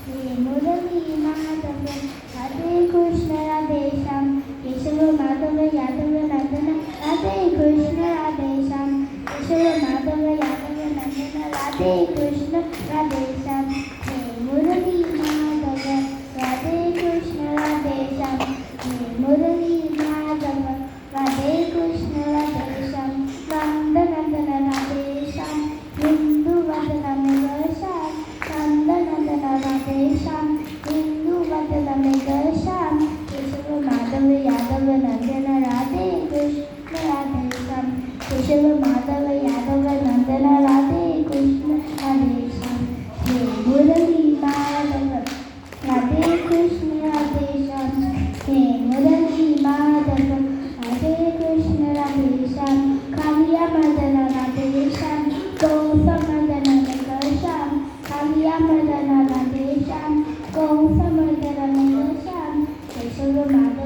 हे मुरली माधव राधे कृष्ण राधे श्याम केशव माधव यादव नंदन राधे कृष्ण राधे श्याम केशव माधव यादव नंदन राधे कृष्ण राधे श्याम हे मुरली माधव राधे कृष्ण राधे श्याम हे मुरली माधव राधे कृष्ण राधे श्याम नंद नंदन राधे श्याम हिंदू वदन में श्याम नंद नंदन राधे श्याम हिंदू वदन में श्याम केशव माधव यादव नंदन राधे कृष्ण राधे श्याम केशव माधव यादव नंदन राधे कृष्ण राधे श्याम हे मुरली माधव राधे कृष्ण राधे श्याम हे मुरली माधव राधे कृष्ण राधे श्याम कालिया मदन राधे श्याम कंस मदन में श्याम कालिया मदन राधे श्याम कंस मदन में श्याम केशव माधव